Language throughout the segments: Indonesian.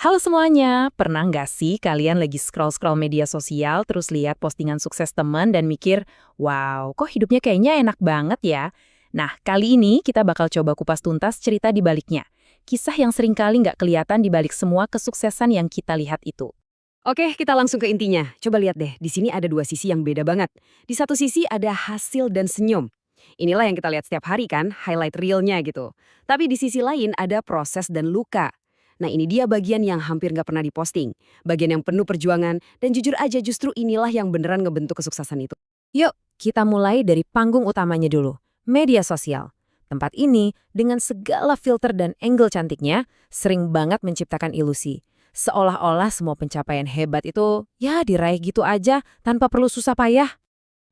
Halo semuanya, pernah nggak sih kalian lagi scroll-scroll media sosial terus lihat postingan sukses teman dan mikir, wow, kok hidupnya kayaknya enak banget ya? Nah, kali ini kita bakal coba kupas tuntas cerita di baliknya. Kisah yang seringkali nggak kelihatan di balik semua kesuksesan yang kita lihat itu. Oke, kita langsung ke intinya. Coba lihat deh, di sini ada dua sisi yang beda banget. Di satu sisi ada hasil dan senyum. Inilah yang kita lihat setiap hari kan, highlight realnya gitu. Tapi di sisi lain ada proses dan luka. Nah ini dia bagian yang hampir nggak pernah diposting. Bagian yang penuh perjuangan, dan jujur aja justru inilah yang beneran ngebentuk kesuksesan itu. Yuk, kita mulai dari panggung utamanya dulu, media sosial. Tempat ini, dengan segala filter dan angle cantiknya, sering banget menciptakan ilusi. Seolah-olah semua pencapaian hebat itu, ya diraih gitu aja, tanpa perlu susah payah.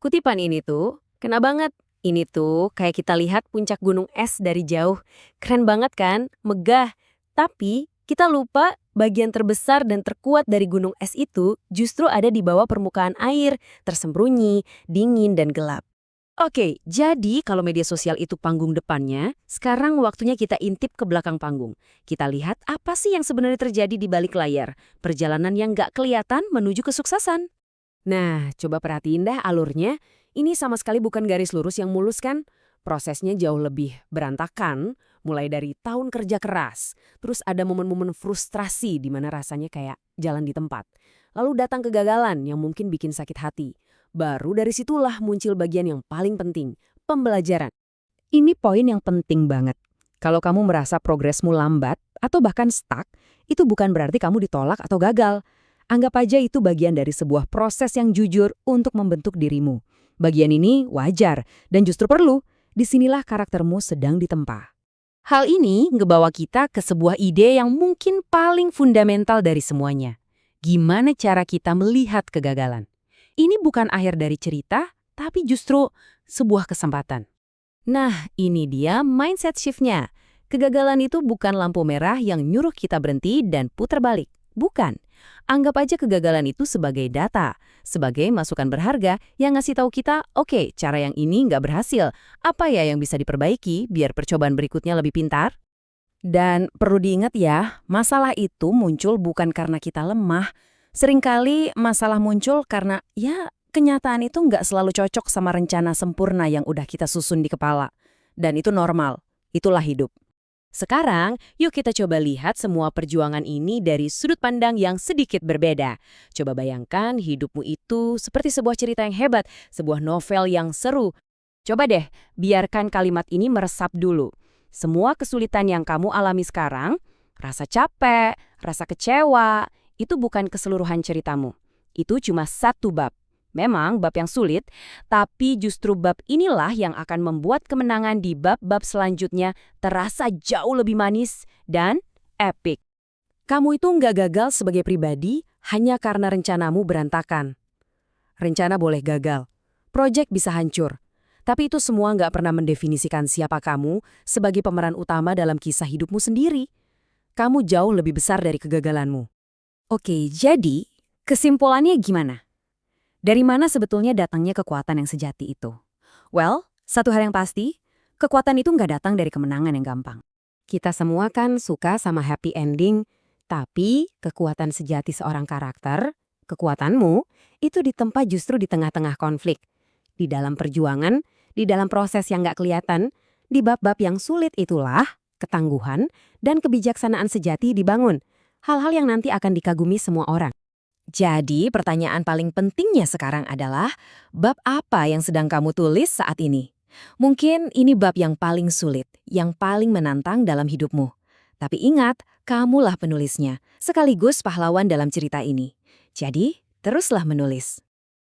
Kutipan ini tuh, kena banget. Ini tuh kayak kita lihat puncak gunung es dari jauh. Keren banget kan? Megah. Tapi kita lupa bagian terbesar dan terkuat dari gunung es itu justru ada di bawah permukaan air, tersembunyi, dingin, dan gelap. Oke, jadi kalau media sosial itu panggung depannya, sekarang waktunya kita intip ke belakang panggung. Kita lihat apa sih yang sebenarnya terjadi di balik layar. Perjalanan yang nggak kelihatan menuju kesuksesan. Nah, coba perhatiin dah alurnya. Ini sama sekali bukan garis lurus yang mulus kan? Prosesnya jauh lebih berantakan, mulai dari tahun kerja keras. Terus ada momen-momen frustrasi di mana rasanya kayak jalan di tempat. Lalu datang kegagalan yang mungkin bikin sakit hati. Baru dari situlah muncul bagian yang paling penting, pembelajaran. Ini poin yang penting banget. Kalau kamu merasa progresmu lambat atau bahkan stuck, itu bukan berarti kamu ditolak atau gagal. Anggap aja itu bagian dari sebuah proses yang jujur untuk membentuk dirimu. Bagian ini wajar dan justru perlu. Disinilah karaktermu sedang ditempa. Hal ini ngebawa kita ke sebuah ide yang mungkin paling fundamental dari semuanya. Gimana cara kita melihat kegagalan? Ini bukan akhir dari cerita, tapi justru sebuah kesempatan. Nah, ini dia mindset shift-nya. Kegagalan itu bukan lampu merah yang nyuruh kita berhenti dan putar balik. Bukan. Anggap aja kegagalan itu sebagai data, sebagai masukan berharga yang ngasih tahu kita, oke, cara yang ini nggak berhasil. Apa ya yang bisa diperbaiki biar percobaan berikutnya lebih pintar? Dan perlu diingat ya, masalah itu muncul bukan karena kita lemah. Seringkali masalah muncul karena kenyataan itu nggak selalu cocok sama rencana sempurna yang udah kita susun di kepala. Dan itu normal. Itulah hidup. Sekarang, yuk kita coba lihat semua perjuangan ini dari sudut pandang yang sedikit berbeda. Coba bayangkan hidupmu itu seperti sebuah cerita yang hebat, sebuah novel yang seru. Coba deh, biarkan kalimat ini meresap dulu. Semua kesulitan yang kamu alami sekarang, rasa capek, rasa kecewa, itu bukan keseluruhan ceritamu. Itu cuma satu bab. Memang bab yang sulit, tapi justru bab inilah yang akan membuat kemenangan di bab-bab selanjutnya terasa jauh lebih manis dan epic. Kamu itu nggak gagal sebagai pribadi hanya karena rencanamu berantakan. Rencana boleh gagal, proyek bisa hancur, tapi itu semua nggak pernah mendefinisikan siapa kamu sebagai pemeran utama dalam kisah hidupmu sendiri. Kamu jauh lebih besar dari kegagalanmu. Oke, jadi kesimpulannya gimana? Dari mana sebetulnya datangnya kekuatan yang sejati itu? Well, satu hal yang pasti, kekuatan itu nggak datang dari kemenangan yang gampang. Kita semua kan suka sama happy ending, tapi kekuatan sejati seorang karakter, kekuatanmu, itu ditempa justru di tengah-tengah konflik. Di dalam perjuangan, di dalam proses yang nggak kelihatan, di bab-bab yang sulit itulah, ketangguhan dan kebijaksanaan sejati dibangun. Hal-hal yang nanti akan dikagumi semua orang. Jadi, pertanyaan paling pentingnya sekarang adalah, bab apa yang sedang kamu tulis saat ini? Mungkin ini bab yang paling sulit, yang paling menantang dalam hidupmu. Tapi ingat, kamulah penulisnya, sekaligus pahlawan dalam cerita ini. Jadi, teruslah menulis.